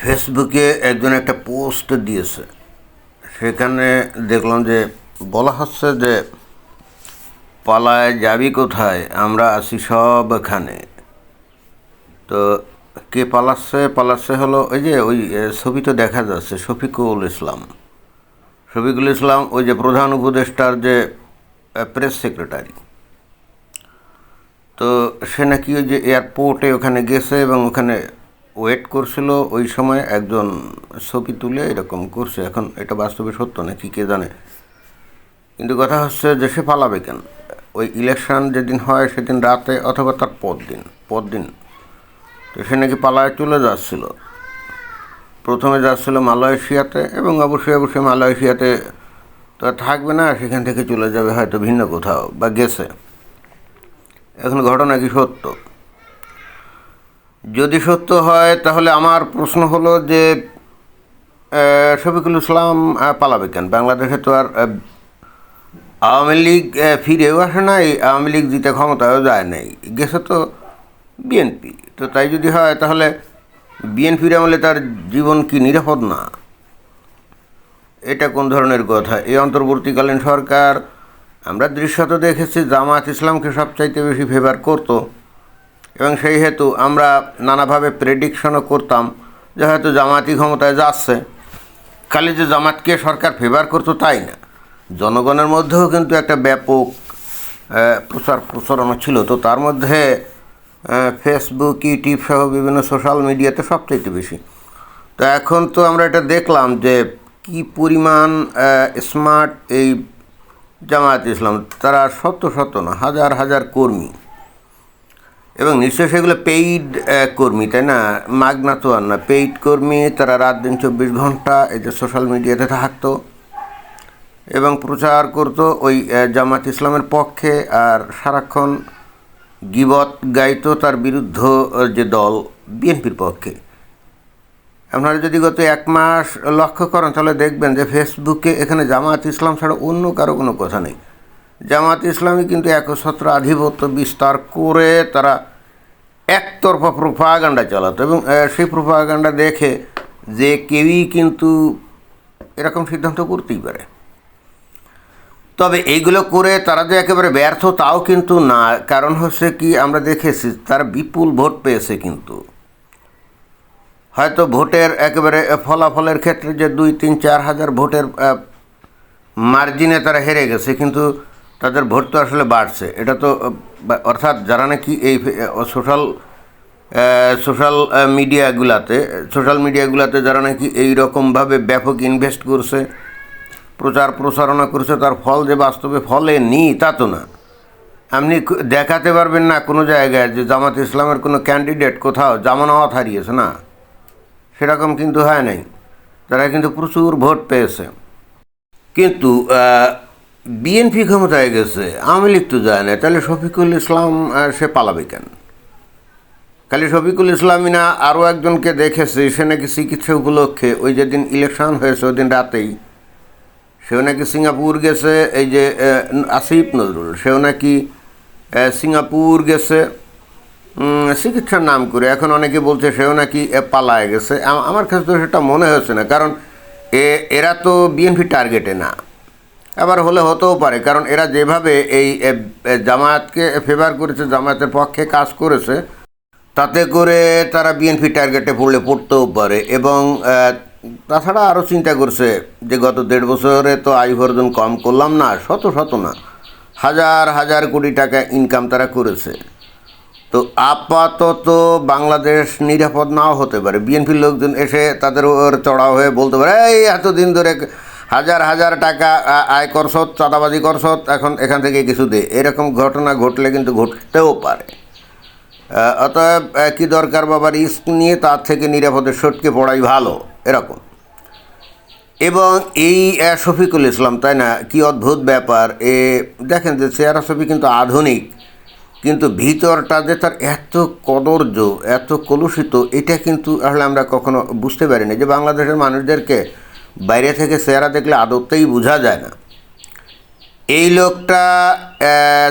ফেসবুকে একজন একটা পোস্ট দিয়েছে, সেখানে দেখলাম যে বলা হচ্ছে যে পালায় যাবি কোথায়, আমরা আছি সব এখানে। তো কে পালাচ্ছে? পালাচ্ছে হলো ওই যে ওই ছবি তো দেখা যাচ্ছে, শফিকুল ইসলাম ওই যে প্রধান উপদেষ্টার যে প্রেস সেক্রেটারি। তো সে নাকি ওই যে এয়ারপোর্টে ওখানে গেছে এবং ওখানে ওয়েট করছিল। ওই সময় একজন ছবি তুলে এরকম করছে। এখন এটা বাস্তবে সত্য নাকি কে জানে, কিন্তু কথা হচ্ছে যে সে পালাবে কেন? ওই ইলেকশন যেদিন হয় সেদিন রাতে অথবা তার পরদিন তো সে নাকি পালায় চলে যাচ্ছিল। প্রথমে যাচ্ছিল মালয়েশিয়াতে, এবং অবশ্যই মালয়েশিয়াতে তো আর থাকবে না, সেখান থেকে চলে যাবে হয়তো ভিন্ন কোথাও বা গেছে। এখন ঘটনা কি সত্য? যদি সত্য হয় তাহলে আমার প্রশ্ন হলো যে শফিকুল ইসলাম পালাবে কেন? বাংলাদেশে তো আর আওয়ামী লীগ ফিরেও আসে নাই, আওয়ামী লীগ জিতে ক্ষমতায়ও যায় নাই, গেছে তো বিএনপি। তো তাই যদি হয় তাহলে বিএনপির আমলে তার জীবন কি নিরাপদ না? এটা কোন ধরনের কথা? এই অন্তর্বর্তীকালীন সরকার, আমরা দৃশ্যত দেখেছি জামায়াত ইসলামকে সবচাইতে বেশি ফেভার করতো, এবং সেই হেতু আমরা নানাভাবে প্রেডিকশনও করতাম যে হয়তো জামায়াতই ক্ষমতায় যাচ্ছে। খালি যে জামাতকে সরকার ফেভার করতো তাই না, জনগণের মধ্যেও কিন্তু একটা ব্যাপক প্রচারণা ছিল। তো তার মধ্যে ফেসবুক, ইউটিউব সহ বিভিন্ন সোশ্যাল মিডিয়াতে সবচাইতে বেশি। তো এখন তো আমরা এটা দেখলাম যে কি পরিমাণ স্মার্ট এই জামায়াত ইসলাম। তারা শত না, হাজার কর্মী, এবং নিশ্চয়ই সেগুলো পেইড কর্মী, তাই না? মাগনা তো আর না, পেইড কর্মী। তারা রাত দিন 24 ঘন্টা এই যে সোশ্যাল মিডিয়াতে থাকতো এবং প্রচার করতো ওই জামাত ইসলামের পক্ষে, আর সারাক্ষণ গিবত গাইতো তার বিরুদ্ধ যে দল বিএনপির পক্ষে। আপনারা যদি গত 1 মাস লক্ষ্য করেন তাহলে দেখবেন যে ফেসবুকে এখানে জামাত ইসলাম ছাড়া অন্য কারো কোনো কথা নেই। জামাত ইসলামী কিন্তু একছত্র আধিপত্য বিস্তার করে তারা একতরফা প্রোপাগান্ডা চালাতো, এবং সেই প্রোপাগান্ডা দেখে যে কেউই কিন্তু এরকম সিদ্ধান্ত করতেই পারে। তবে এইগুলো করে তারা যে একেবারে ব্যর্থ তাও কিন্তু না। কারণ হচ্ছে কি, আমরা দেখেছি তারা বিপুল ভোট পেয়েছে, কিন্তু হয়তো ভোটের একেবারে ফলাফলের ক্ষেত্রে যে 2-3-4 হাজার ভোটের মার্জিনে তারা হেরে গেছে, কিন্তু তাদের ভোট তো আসলে বাড়ছে। এটা তো অর্থাৎ যারা নাকি এই সোশ্যাল মিডিয়াগুলাতে যারা নাকি এই রকমভাবে ব্যাপক ইনভেস্ট করছে, প্রচারণা করছে, তার ফল যে বাস্তবে ফলেনি তা তো না। আপনি দেখাতে পারবেন না কোনো জায়গায় যে জামাত ইসলামের কোনো ক্যান্ডিডেট কোথাও জামানত হারিয়েছে, না, সেরকম কিন্তু হয় নাই। তারা কিন্তু প্রচুর ভোট পেয়েছে। কিন্তু বিএনপি ক্ষমতায় গেছে, আওয়ামী লীগ তো যায় না। তাহলে শফিকুল ইসলাম সে পালাবে কেন? খালি শফিকুল ইসলামই না, আরও একজনকে দেখেছি, সে নাকি চিকিৎসা উপলক্ষে ওই যেদিন ইলেকশন হয়েছে ওই দিন রাতেই সেও নাকি সিঙ্গাপুর গেছে। এই যে আসিফ নজরুল, সেও নাকি সিঙ্গাপুর গেছে চিকিৎসার নাম করে। এখন অনেকে বলছে সেও নাকি পালায় গেছে। আমার কাছে তো সেটা মনে হচ্ছে না, কারণ এরা তো বিএনপি টার্গেটে না। আবার হলে হতেও পারে, কারণ এরা যেভাবে এই জামায়াতকে ফেভার করেছে, জামায়াতের পক্ষে কাজ করেছে, তাতে করে তারা বিএনপি টার্গেটে পড়তেও পারে। এবং তাছাড়া আরও চিন্তা করছে যে গত 1.5 বছরে তো আয় উপার্জন কম করলাম না, শত না, হাজার কোটি টাকা ইনকাম তারা করেছে। তো আপাতত বাংলাদেশ নিরাপদ নাও হতে পারে। বিএনপির লোকজন এসে তাদের ওর চড়াও হয়ে বলতে পারে, এই এতদিন ধরে হাজার টাকা আয় করছত, চাঁদাবাজি করছত, এখন এখান থেকে কিছু দে। এরকম ঘটনা ঘটলে কিন্তু ঘটতেও পারে। অতএব কী দরকার বাবা রিস্ক নিয়ে, তার থেকে নিরাপদে সটকে পড়াই ভালো, এরকম। এবং এই শফিকুল ইসলাম, তাই না, কি অদ্ভুত ব্যাপার। দেখেন যে চেহারা ছবি কিন্তু আধুনিক, কিন্তু ভিতরটা যে তার এত কদর্য, এত কলুষিত, এটা কিন্তু আসলে আমরা কখনো বুঝতে পারিনি। যে বাংলাদেশের মানুষদেরকে বাইরে থেকে চেহারা দেখলে আদতেই বোঝা যায় না। এই লোকটা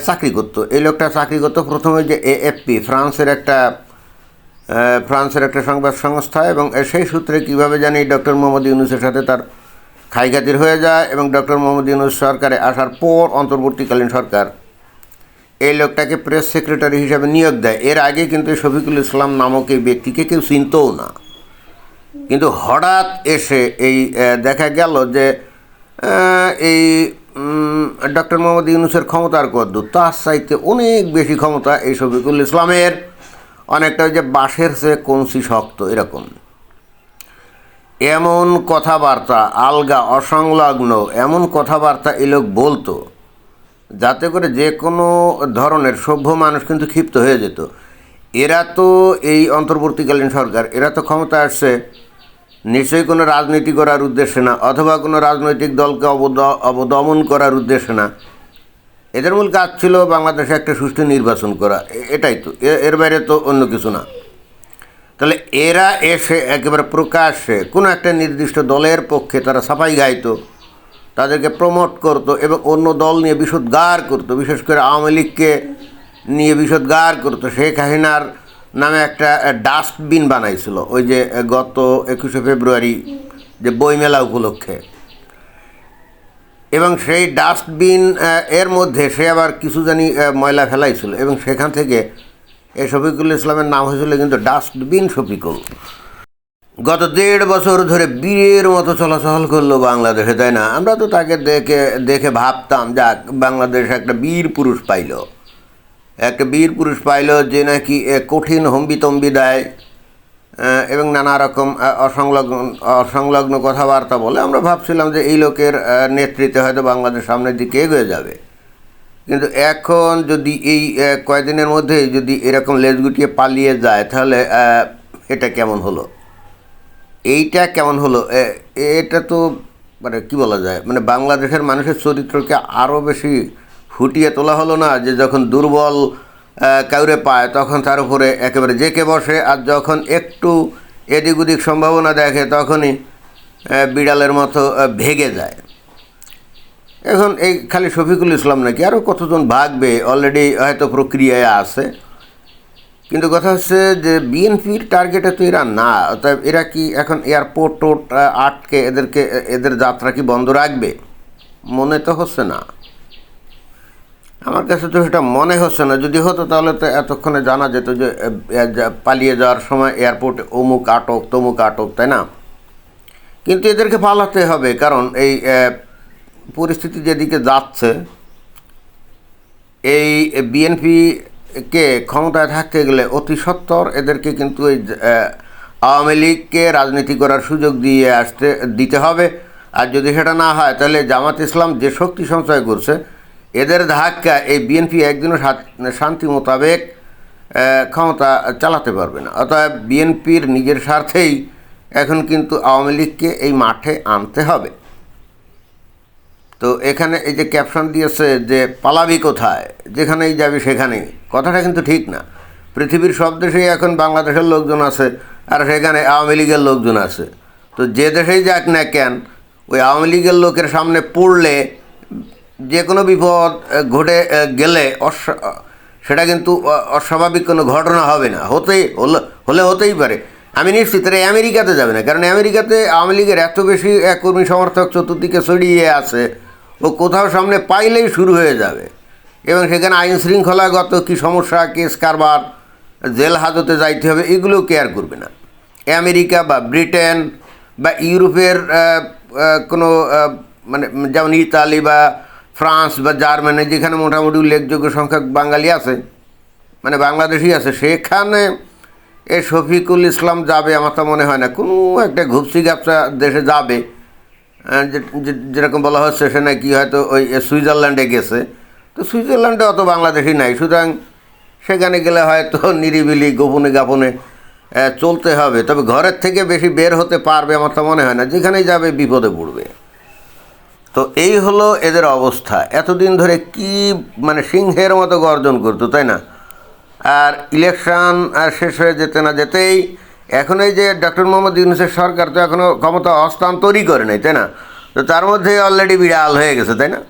চাকরি করতো প্রথমে যে এএফপি, ফ্রান্সের একটা ফ্রান্সের একটা সংবাদ সংস্থা, এবং সেই সূত্রে কীভাবে জানি ডক্টর মোহাম্মদ ইউনূসের সাথে তার খাইখাতির হয়ে যায়, এবং ডক্টর মোহাম্মদ ইউনূস সরকারে আসার পর অন্তর্বর্তীকালীন সরকার এই লোকটাকে প্রেস সেক্রেটারি হিসাবে নিয়োগ দেয়। এর আগে কিন্তু শফিকুল ইসলাম নামক এই ব্যক্তিকে কেউ চিনতও না, কিন্তু হঠাৎ এসে এই দেখা গেল যে এই ডক্টর মোহাম্মদ ইউনূসের ক্ষমতার কদ্দূর, তার চাইতে অনেক বেশি ক্ষমতা এই শফিকুল ইসলামের। অনেকটা ওই যে বাঁশের চেয়ে কঞ্চি শক্ত, এরকম এমন কথাবার্তা, আলগা অসংলগ্ন এমন কথাবার্তা এই লোক বলতো, যাতে করে যে কোনো ধরনের সভ্য মানুষ কিন্তু ক্ষিপ্ত হয়ে যেত। এরা তো এই অন্তর্বর্তীকালীন সরকার, এরা তো ক্ষমতা আসছে নিশ্চয়ই কোনো রাজনীতি করার উদ্দেশ্যে না, অথবা কোনো রাজনৈতিক দলকে অবদমন করার উদ্দেশ্যে না। এদের মূল কাজ ছিল বাংলাদেশে একটা সুষ্ঠু নির্বাচন করা, এটাই তো, এর বাইরে তো অন্য কিছু না। তাহলে এরা এসে একেবারে প্রকাশ্যে কোনো একটা নির্দিষ্ট দলের পক্ষে তারা সাফাই গাইতো, তাদেরকে প্রমোট করতো এবং অন্য দল নিয়ে বিষোদ্গার করতো, বিশেষ করে আওয়ামী লীগকে নিয়ে বিষোদ্গার করতো। শেখ হাসিনার নামে একটা ডাস্টবিন বানাইছিল ওই যে গত 21শে ফেব্রুয়ারি যে বইমেলা উপলক্ষে, এবং সেই ডাস্টবিন এর মধ্যে সে আবার কিছু জানি ময়লা ফেলাইছিল, এবং সেখান থেকে এই শফিকুল ইসলামের নাম হয়েছিল কিন্তু ডাস্টবিন শফিকুল। গত 1.5 বছর ধরে বীরের মতো চলাচল করলো বাংলাদেশে, তাই না? আমরা তো তাকে দেখে ভাবতাম যাক বাংলাদেশ একটা বীর পুরুষ পাইল, যে নাকি কঠিন হম্বিতম্বি দেয় এবং নানা রকম অসংলগ্ন কথাবার্তা বলে। আমরা ভাবছিলাম যে এই লোকের নেতৃত্বে হয়তো বাংলাদেশ সামনের দিকে এগিয়ে যাবে। কিন্তু এখন যদি এই কয়েকদিনের মধ্যে যদি এরকম লেজ গুটিয়ে পালিয়ে যায়, তাহলে এটা কেমন হলো? এইটা কেমন হলো? এটা তো মানে কী বলা যায়, মানে বাংলাদেশের মানুষের চরিত্রকে আরও বেশি ফুটিয়ে তোলা হলো না, যে যখন দুর্বল কাউরে পায় তখন তার উপরে একেবারে জেঁকে বসে, আর যখন একটু এদিক ওদিক সম্ভাবনা দেখে তখনই বিড়ালের মতো ভেগে যায়। এখন এই খালি শফিকুল ইসলাম নাকি, আরও কতজন ভাগবে, অলরেডি হয়তো প্রক্রিয়ায় আছে। কিন্তু কথা হচ্ছে যে বিএনপির টার্গেটে তো এরা না, অতএব এরা কি এখন এয়ারপোর্ট টোট আটকে এদের যাত্রা কি বন্ধ রাখবে? মনে তো হচ্ছে না, আমার কাছে তো সেটা মনে হচ্ছে না। যদি হতো তাহলে তো এতক্ষণে জানা যেত যে পালিয়ে যাওয়ার সময় এয়ারপোর্টে অমুক আটক তমুক আটক, তাই না? কিন্তু এদেরকে পালাতে হবে, কারণ এই পরিস্থিতি যেদিকে যাচ্ছে, এই বিএনপিকে ক্ষমতায় থাকতে গেলে অতি সত্বর এদেরকে কিন্তু এই আওয়ামী লীগকে রাজনীতি করার সুযোগ দিতে হবে। আর যদি সেটা না হয়, তাহলে জামাত ইসলাম যে শক্তি সঞ্চয় করছে, এদের ধাক্কা এই বিএনপি একদিনও শান্তি মোতাবেক ক্ষমতা চালাতে পারবে না। অতএব বিএনপির নিজের স্বার্থেই এখন কিন্তু আওয়ামী লীগকে এই মাঠে আনতে হবে। তো এখানে এই যে ক্যাপশন দিয়েছে যে পালাবি কোথায়, যেখানেই যাবি সেখানেই, কথাটা কিন্তু ঠিক না। পৃথিবীর সব দেশেই এখন বাংলাদেশের লোকজন আছে, আর সেখানে আওয়ামী লীগের লোকজন আছে। তো যে দেশেই যাক না কেন, ওই আওয়ামী লীগের লোকের সামনে পড়লে যে কোনো বিপদ ঘটে গেলে সেটা কিন্তু অস্বাভাবিক কোনো ঘটনা হবে না, হতেই পারে। আমি নিশ্চিত এরা আমেরিকাতে যাবে না, কারণ আমেরিকাতে আওয়ামী লীগের এত বেশি কর্মী সমর্থক চতুর্দিকে ছড়িয়ে আছে, ও কোথাও সামনে পাইলেই শুরু হয়ে যাবে। এবং সেখানে আইন শৃঙ্খলাগত কী সমস্যা, কেস কারবার, জেল হাজতে যাইতে হবে, এগুলো কেয়ার করবে না। আমেরিকা বা ব্রিটেন বা ইউরোপের কোনো মানে যেমন ইতালি বা ফ্রান্স বা জার্মানি, যেখানে মোটামুটি উল্লেখযোগ্য সংখ্যক বাঙালি আছে, মানে বাংলাদেশি আছে, সেখানে এই শফিকুল ইসলাম যাবে আমার তো মনে হয় না। কোনো একটা ঘুপসি গাপসা দেশে যাবে, যেরকম বলা হচ্ছে সে নাকি হয়তো ওই সুইজারল্যান্ডে গেছে। তো সুইজারল্যান্ডে অত বাংলাদেশি নাই, সুতরাং সেখানে গেলে হয়তো নিরিবিলি গোপনে চলতে হবে। তবে ঘরের থেকে বেশি বের হতে পারবে আমার তো মনে হয় না, যেখানেই যাবে বিপদে পড়বে। তো এই হলো এদের অবস্থা। এতদিন ধরে কি মানে সিংহের মতো গর্জন করতো, তাই না? আর ইলেকশন শেষ হয়ে যেতে না যেতেই এখন এই যে ডক্টর মোহাম্মদ ইউনূসের সরকার তো এখনও ক্ষমতা হস্তান্তরই করে নাই, তাই না? তো তার মধ্যে অলরেডি বিড়াল হয়ে গেছে, তাই না?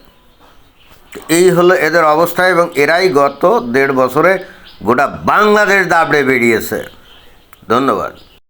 এই হলো এদের অবস্থা, এবং এরাই গত 1.5 বছরে গোটা বাংলাদেশ দাবড়ে বেরিয়েছে। ধন্যবাদ।